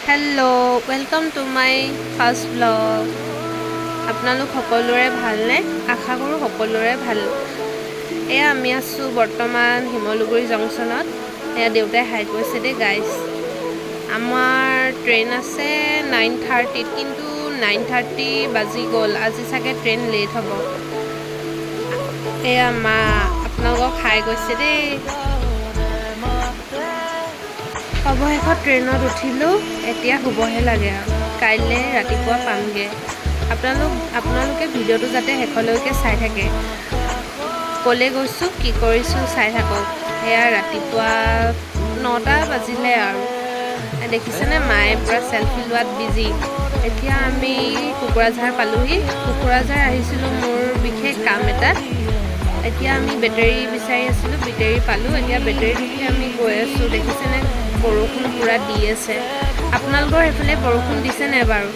Hello, welcome to my first vlog. আপোনালোক সকলোৰে ভালনে? আশা কৰোঁ সকলোৰে ভাল। এয়া আমি আছো বৰ্তমান হিমলুগুৰি জংচনত। এয়া দেউতাই হাই কৈছে দে গাইস। আমাৰ ট্ৰেইন আছে 9:30 কিন্তু 9:30 বাজি গ'ল। আজি চাগে ট্ৰেইন লেট হ'ব। এয়া মা আপোনালোকক হাই কৈছে দে। অৱশেষত ট্ৰেইনত উঠিলোঁ। এতিয়া শুবহে লাগে আৰু কাইলৈ ৰাতিপুৱা পামগৈ। আপোনালোকে ভিডিঅ'টো যাতে শেষলৈকে চাই থাকে। ক'লৈ গৈছোঁ কি কৰিছোঁ চাই থাকক। সেয়া ৰাতিপুৱা 9টা বাজিলে আৰু দেখিছেনে মায়ে পূৰা চেলফি লোৱাত বিজি। এতিয়া আমি কুকুৰাঝাৰ পালোহি। কুকুৰাঝাৰ আহিছিলোঁ মোৰ বিশেষ কাম এটাত। এতিয়া আমি বেটেৰী বিচাৰি আছিলোঁ, বেটেৰী পালোঁ। এতিয়া বেটেৰী দেখি আমি গৈ আছোঁ। দেখিছেনে বৰষুণ পূৰা দি আছে। আপোনালোকৰ সেইফালে বৰষুণ দিছেনে বাৰু?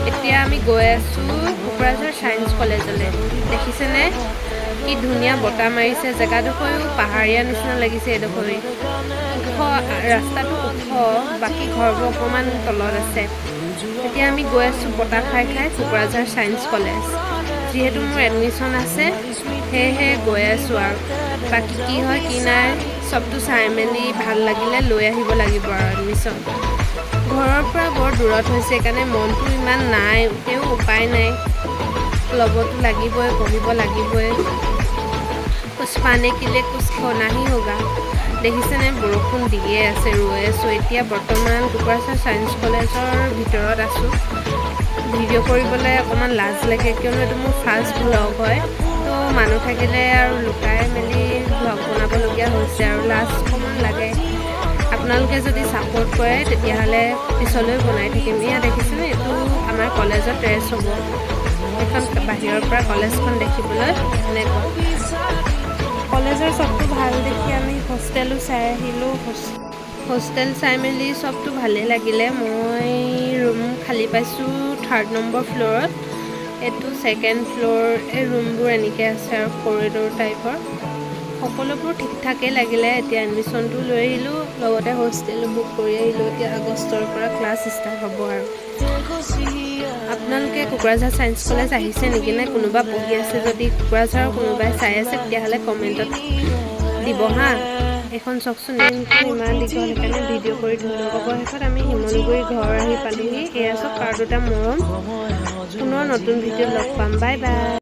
এতিয়া আমি গৈ আছোঁ কুকুৰাঝাৰ ছায়েন্স কলেজলৈ। দেখিছেনে কি ধুনীয়া বতাহ মাৰিছে। জেগাডোখৰো পাহাৰীয়া নিচিনা লাগিছে। এডোখৰ ওখ, ৰাস্তাটো ওখ, বাকী ঘৰবোৰ অকণমান তলত আছে। এতিয়া আমি গৈ আছোঁ বতাহ খাই খাই কুকুৰাঝাৰ ছায়েন্স কলেজ। যিহেতু মোৰ এডমিশ্যন আছে সেয়েহে গৈ আছোঁ আৰু বাকী কি হয় কি নাই চবটো চাই মেলি ভাল লাগিলে লৈ আহিব লাগিব আৰু এডমিশ্যন। ঘৰৰ পৰা বৰ দূৰত হৈছে সেইকাৰণে মনটো ইমান নাই, তেও উপায় নাই, ল'বতো লাগিবই, পঢ়িব লাগিবই। কুছ পানে কিলে কুছ খোনা হি হোগা। দেখিছেনে বৰষুণ দিয়ে আছে, ৰৈ আছোঁ। এতিয়া বৰ্তমান কুকুৰাঝাৰ ছায়েন্স কলেজৰ ভিতৰত আছোঁ। ভিডিঅ' কৰিবলৈ অকণমান লাজ লাগে কিয়নো এইটো মোৰ ফাৰ্ষ্ট ভ্লগ হয়। তো মানুহ থাকিলে আৰু লুকাই মেলি ভ্লগ বনাবলগীয়া হৈছে আৰু লাজ অকণমান লাগে। আপোনালোকে যদি ছাপোৰ্ট কৰে তেতিয়াহ'লে পিছলৈ বনাই থাকিম। এয়া দেখিছেনে এইটো আমাৰ কলেজৰ ড্ৰেছ হ'ব। এখন বাহিৰৰ পৰা কলেজখন দেখিবলৈ এনেকুৱা। কলেজৰ চবটো ভাল দেখি আমি হোষ্টেলো চাই আহিলোঁ। হোষ্টেল চাই মেলি চবটো ভালেই লাগিলে। মই ৰুম খালী পাইছোঁ 3rd নম্বৰ ফ্ল'ৰত। এইটো 2nd ফ্ল'ৰ। এই ৰুমবোৰ এনেকৈ আছে আৰু কৰিডৰ টাইপৰ। সকলোবোৰ ঠিক ঠাকেই লাগিলে। এতিয়া এডমিশ্যনটো লৈ আহিলোঁ, লগতে হোষ্টেলো বুক কৰি আহিলোঁ। এতিয়া আগষ্টৰ পৰা ক্লাছ ষ্টাৰ্ট হ'ব আৰু। আপোনালোকে কুকুৰাঝাৰ ছায়েন্স কলেজ আহিছে নেকি, নে কোনোবা পঢ়ি আছে যদি কুকুৰাঝাৰৰ কোনোবাই চাই আছে তেতিয়াহ'লে কমেণ্টত দিব হা। এইখন চাওকচোন ইমান দীঘল, সেইকাৰণে ভিডিঅ' কৰি থ'লোঁ। অৱশেষত আমি শিমলুগুৰি ঘৰ আহি পালোহি। এয়া চব কাৰ দুটা মৰম। পুনৰ নতুন ভিডিঅ'ত লগ পাম। Bye bye.